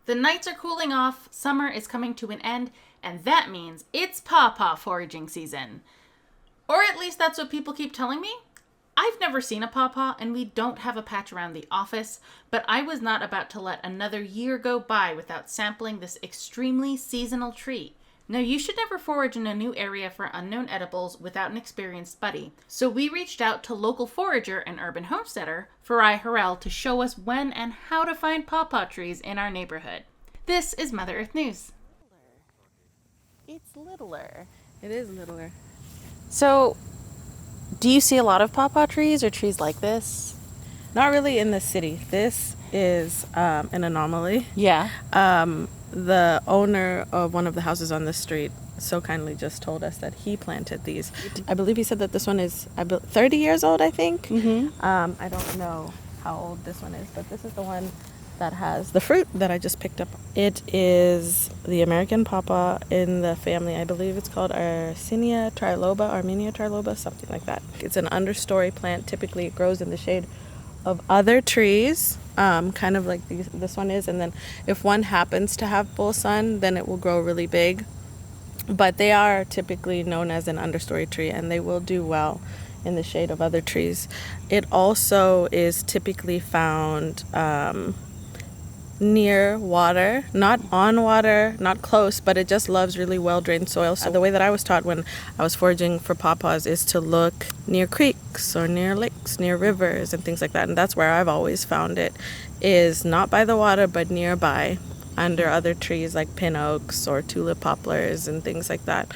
The nights are cooling off, summer is coming to an end, and that means it's pawpaw foraging season. Or at least that's what people keep telling me. I've never seen a pawpaw, and we don't have a patch around the office, but I was not about to let another year go by without sampling this extremely seasonal tree. Now, you should never forage in a new area for unknown edibles without an experienced buddy, so we reached out to local forager and urban homesteader, Farai Harreld, to show us when and how to find pawpaw trees in our neighborhood. This is Mother Earth News. It's littler. It is littler. So, do you see a lot of pawpaw trees or trees like this? Not really in the city. This is an anomaly. Yeah. The owner of one of the houses on the street so kindly just told us that he planted these. I believe he said that this one is 30 years old, I think. Mm-hmm. I don't know how old this one is, but this is the one that has the fruit that I just picked up. It is the American pawpaw in the family. I believe it's called Armenia triloba, something like that. It's an understory plant. Typically it grows in the shade of other trees, kind of like this one is, and then if one happens to have full sun, then it will grow really big. But they are typically known as an understory tree, and they will do well in the shade of other trees. It also is typically found near water, not on water, not close, but it just loves really well-drained soil. So the way that I was taught when I was foraging for pawpaws is to look near creeks or near lakes, near rivers and things like that. And that's where I've always found it, is not by the water, but nearby, under other trees like pin oaks or tulip poplars and things like that.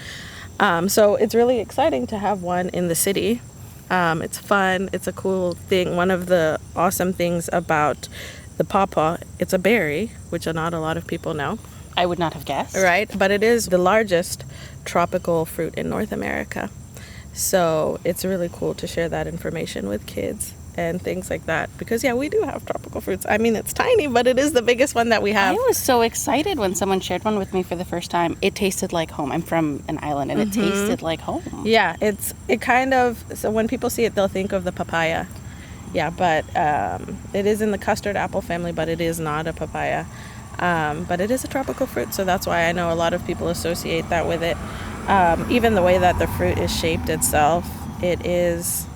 So it's really exciting to have one in the city. It's fun. It's a cool thing. One of the awesome things about the pawpaw, it's a berry, which not a lot of people know. I would not have guessed. Right? But it is the largest tropical fruit in North America. So it's really cool to share that information with kids and things like that. Because, yeah, we do have tropical fruits. I mean, it's tiny, but it is the biggest one that we have. I was so excited when someone shared one with me for the first time. It tasted like home. I'm from an island, and it tasted like home. Yeah, it kind of, so when people see it, they'll think of the papaya. Yeah, but it is in the custard apple family, but it is not a papaya. But it is a tropical fruit, so that's why I know a lot of people associate that with it. Even the way that the fruit is shaped itself, it is,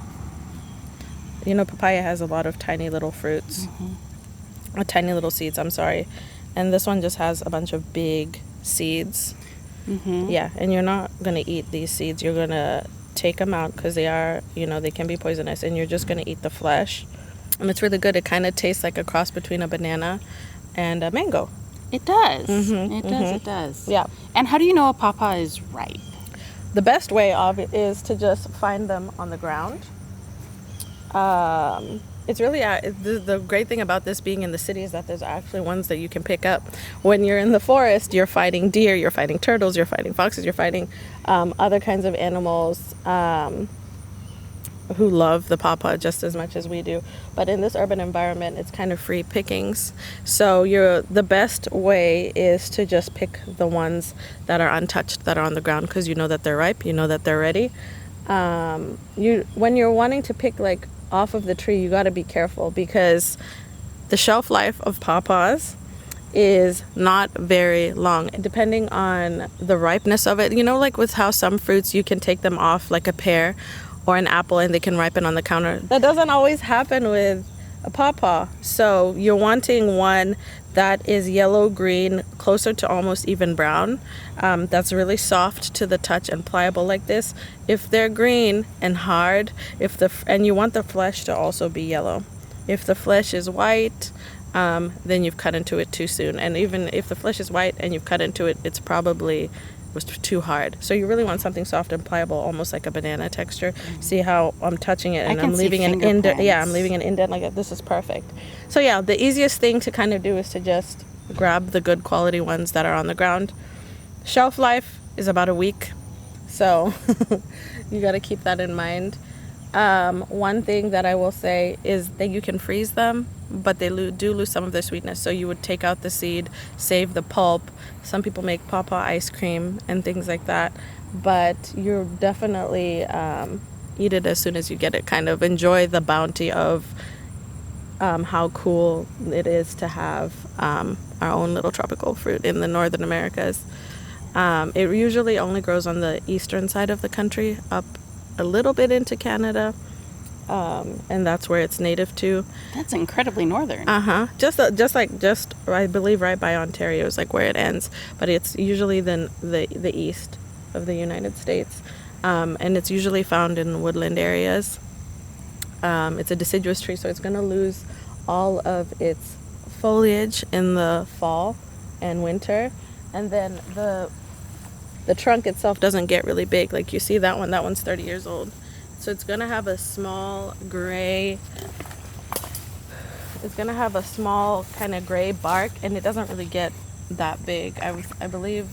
papaya has a lot of tiny little fruits, tiny little seeds, and this one just has a bunch of big seeds. Yeah, and you're not going to eat these seeds. You're going to take them out because they are, they can be poisonous, and you're just going to eat the flesh. And it's really good. It kind of tastes like a cross between a banana and a mango. It does. It does. Yeah. And how do you know a pawpaw is ripe? The best way of it is to just find them on the ground. It's really, the great thing about this being in the city is that there's actually ones that you can pick up. When you're in the forest, you're fighting deer, you're fighting turtles, you're fighting foxes, you're fighting other kinds of animals who love the pawpaw just as much as we do. But in this urban environment, it's kind of free pickings. So the best way is to just pick the ones that are untouched, that are on the ground, because you know that they're ripe, you know that they're ready. When you're wanting to pick off of the tree, you got to be careful, because the shelf life of pawpaws is not very long, depending on the ripeness of it. Like with how some fruits you can take them off, like a pear or an apple, and they can ripen on the counter. That doesn't always happen with a pawpaw. So you're wanting one that is yellow green, closer to almost even brown, that's really soft to the touch and pliable like this. If they're green and hard, and you want the flesh to also be yellow. If the flesh is white, then you've cut into it too soon. And even if the flesh is white and you've cut into it, it's probably was too hard. So you really want something soft and pliable, almost like a banana texture. See how I'm touching it, and I'm leaving an indent. Yeah, I'm leaving an indent like that. This is perfect. So yeah, the easiest thing to kind of do is to just grab the good quality ones that are on the ground. Shelf life is about a week, so you got to keep that in mind. One thing that I will say is that you can freeze them, but they do lose some of their sweetness. So you would take out the seed, save the pulp. Some people make pawpaw ice cream and things like that, but you're definitely eat it as soon as you get it. Kind of enjoy the bounty of how cool it is to have our own little tropical fruit in the northern Americas. It usually only grows on the eastern side of the country, up a little bit into Canada, and that's where it's native to. That's incredibly northern. Just I believe right by Ontario is like where it ends, but it's usually the east of the United States, and it's usually found in woodland areas. It's a deciduous tree, so it's going to lose all of its foliage in the fall and winter, and then the trunk itself doesn't get really big. Like you see that one's 30 years old, so it's going to have a small kind of gray bark, and it doesn't really get that big. I believe,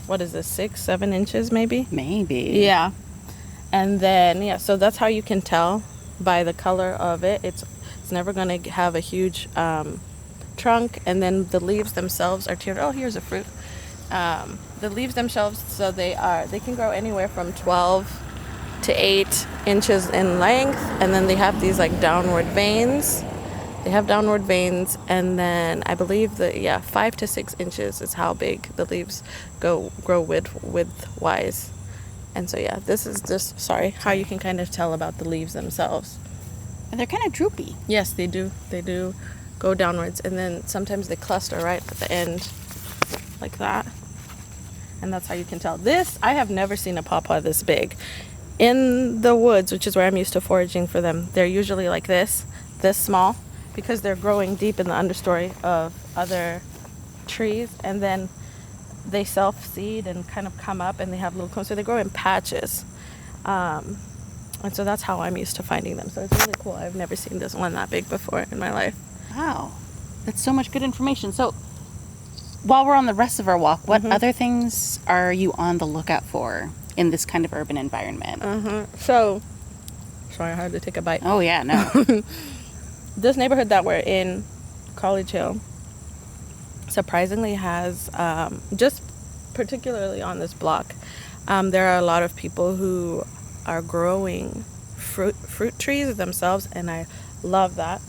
what is this, 6-7 inches maybe? Yeah. And then so that's how you can tell by the color of it. It's never going to have a huge trunk, and then the leaves themselves are tiered. Oh, here's a fruit. The leaves themselves, so they can grow anywhere from 12 to 8 inches in length, and then they have these like downward veins. And then I believe 5 to 6 inches is how big the leaves grow width-wise. And so this is just how you can kind of tell about the leaves themselves. And they're kind of droopy. Yes, they do go downwards, and then sometimes they cluster right at the end like that, and that's how you can tell. I have never seen a pawpaw this big. In the woods, which is where I'm used to foraging for them, they're usually like this small, because they're growing deep in the understory of other trees, and then they self-seed and kind of come up, and they have little cones, so they grow in patches. And so that's how I'm used to finding them. So it's really cool. I've never seen this one that big before in my life. Wow. That's so much good information. So while we're on the rest of our walk, what other things are you on the lookout for in this kind of urban environment? So, sorry, I had to take a bite. Oh, yeah, no. This neighborhood that we're in, College Hill, surprisingly has, just particularly on this block, there are a lot of people who are growing fruit trees themselves, and I love that.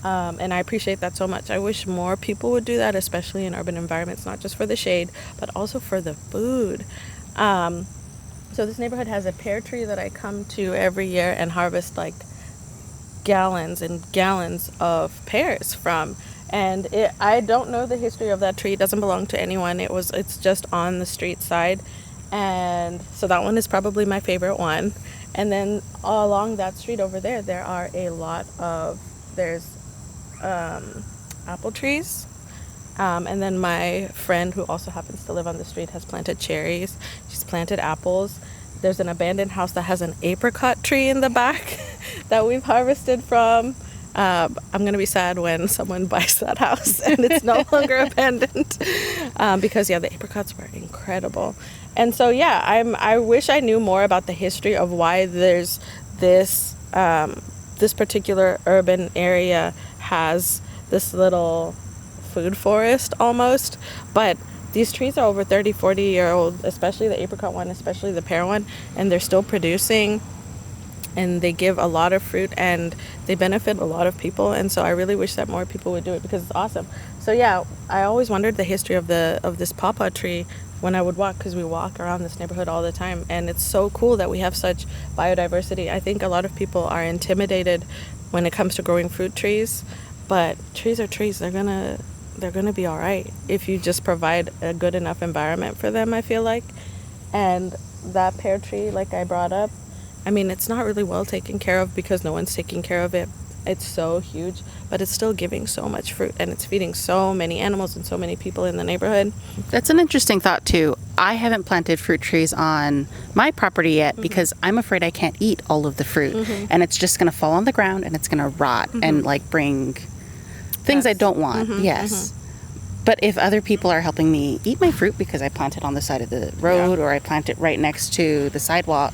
And I appreciate that so much. I wish more people would do that, especially in urban environments, not just for the shade, but also for the food. So this neighborhood has a pear tree that I come to every year and harvest like gallons and gallons of pears from. And I don't know the history of that tree. It doesn't belong to anyone. It's just on the street side. And so that one is probably my favorite one. And then along that street over there, there are a lot of, there's apple trees. And then my friend, who also happens to live on the street, has planted cherries. She's planted apples. There's an abandoned house that has an apricot tree in the back that we've harvested from. I'm going to be sad when someone buys that house and it's no longer abandoned, because the apricots were incredible. And so I wish I knew more about the history of why there's this particular urban area has this little food forest almost, but these trees are over 30-40-year-old, especially the apricot one, especially the pear one, and they're still producing, and they give a lot of fruit, and they benefit a lot of people. And so I really wish that more people would do it, because it's awesome. So I always wondered the history of this pawpaw tree when I would walk, because we walk around this neighborhood all the time, and it's so cool that we have such biodiversity. I think a lot of people are intimidated when it comes to growing fruit trees, but trees are trees. They're gonna be all right if you just provide a good enough environment for them, I feel like. And that pear tree, like I brought up, I mean, it's not really well taken care of because no one's taking care of it. It's so huge, but it's still giving so much fruit, and it's feeding so many animals and so many people in the neighborhood. That's an interesting thought too. I haven't planted fruit trees on my property yet because I'm afraid I can't eat all of the fruit, and it's just going to fall on the ground and it's going to rot and like bring things I don't want. But if other people are helping me eat my fruit because I plant it on the side of the road or I plant it right next to the sidewalk,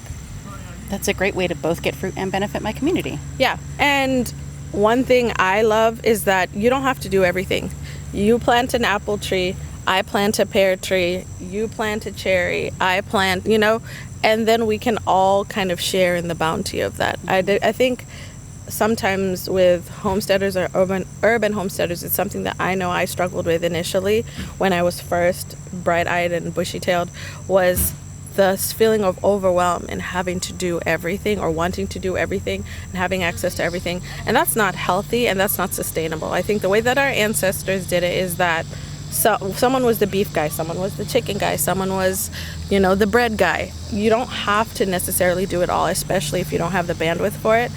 that's a great way to both get fruit and benefit my community. Yeah, and one thing I love is that you don't have to do everything. You plant an apple tree, I plant a pear tree, you plant a cherry, I plant, and then we can all kind of share in the bounty of that. I think sometimes with homesteaders or urban homesteaders, it's something that I know I struggled with initially when I was first bright-eyed and bushy-tailed, was the feeling of overwhelm and having to do everything or wanting to do everything and having access to everything. And that's not healthy and that's not sustainable. I think the way that our ancestors did it is that someone was the beef guy, someone was the chicken guy, someone was, the bread guy. You don't have to necessarily do it all, especially if you don't have the bandwidth for it.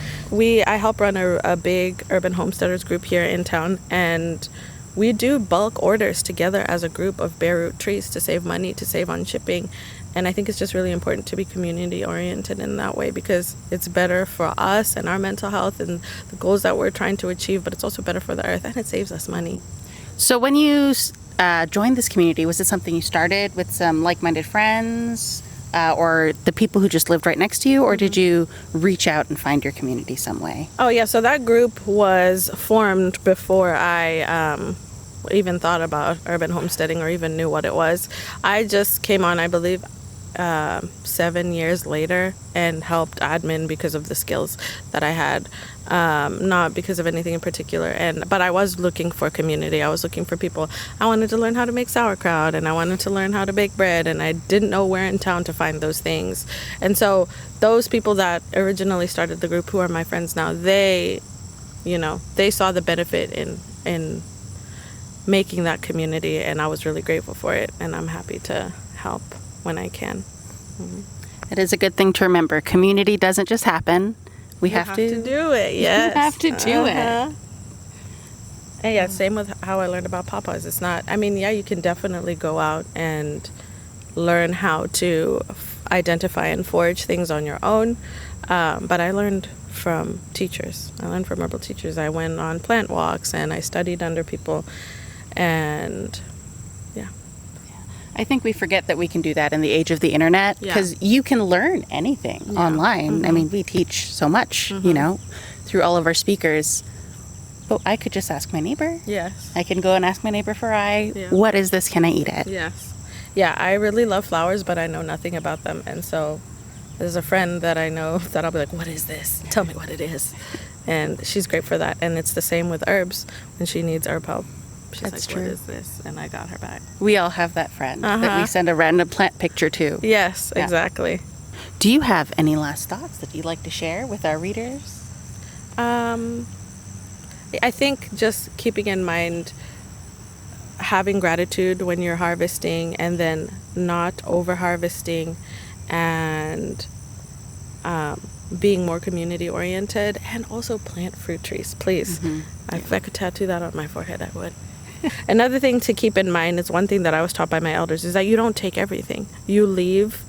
I help run a big urban homesteaders group here in town, and we do bulk orders together as a group of bare root trees to save money, to save on shipping. And I think it's just really important to be community oriented in that way, because it's better for us and our mental health and the goals that we're trying to achieve, but it's also better for the earth and it saves us money. So when you joined this community, was it something you started with some like-minded friends or the people who just lived right next to you, or did you reach out and find your community some way? Oh yeah, so that group was formed before I even thought about urban homesteading or even knew what it was. I just came on, I believe, 7 years later and helped admin because of the skills that I had, not because of anything in particular. But I was looking for community. I was looking for people. I wanted to learn how to make sauerkraut, and I wanted to learn how to bake bread, and I didn't know where in town to find those things. And so those people that originally started the group, who are my friends now, they saw the benefit in making that community, and I was really grateful for it, and I'm happy to help when I can. It is a good thing to remember. Community doesn't just happen. We have to do it. Yes, you have to do it. And yeah, same with how I learned about pawpaws. It's not. I mean, yeah, you can definitely go out and learn how to identify and forage things on your own. But I learned from teachers. I learned from herbal teachers. I went on plant walks and I studied under people, and I think we forget that we can do that in the age of the internet, because you can learn anything online. I mean, we teach so much, through all of our speakers. But I could just ask my neighbor. Yes. I can go and ask my neighbor Farai, what is this? Can I eat it? Yes. Yeah, I really love flowers, but I know nothing about them. And so there's a friend that I know that I'll be like, what is this? Tell me what it is. And she's great for that. And it's the same with herbs. When she needs herb help, she's That's like, true. What is this? And I got her back. We all have that friend that we send a random plant picture to. Yes, exactly. Do you have any last thoughts that you'd like to share with our readers? I think just keeping in mind having gratitude when you're harvesting, and then not over harvesting, and being more community oriented, and also plant fruit trees, please. If I could tattoo that on my forehead, I would. Another thing to keep in mind is one thing that I was taught by my elders is that you don't take everything. You leave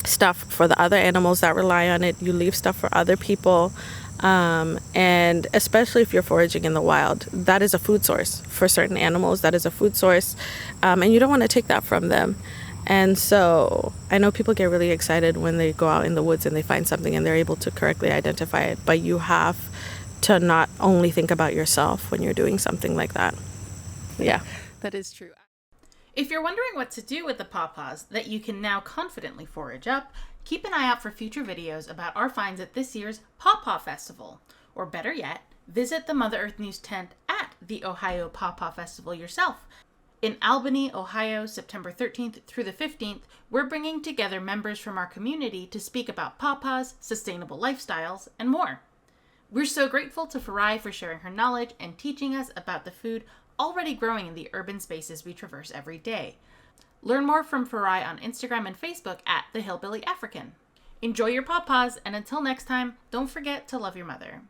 stuff for the other animals that rely on it. You leave stuff for other people. And especially if you're foraging in the wild, that is a food source for certain animals. That is a food source. And you don't want to take that from them. And so I know people get really excited when they go out in the woods and they find something and they're able to correctly identify it. But you have to not only think about yourself when you're doing something like that. Yeah. That is true. If you're wondering what to do with the pawpaws that you can now confidently forage up, keep an eye out for future videos about our finds at this year's Pawpaw Festival. Or better yet, visit the Mother Earth News tent at the Ohio Pawpaw Festival yourself. In Albany, Ohio, September 13th through the 15th, we're bringing together members from our community to speak about pawpaws, sustainable lifestyles, and more. We're so grateful to Farai for sharing her knowledge and teaching us about the food already growing in the urban spaces we traverse every day. Learn more from Farai on Instagram and Facebook at The Hillbilly African. Enjoy your pawpaws, and until next time, don't forget to love your mother.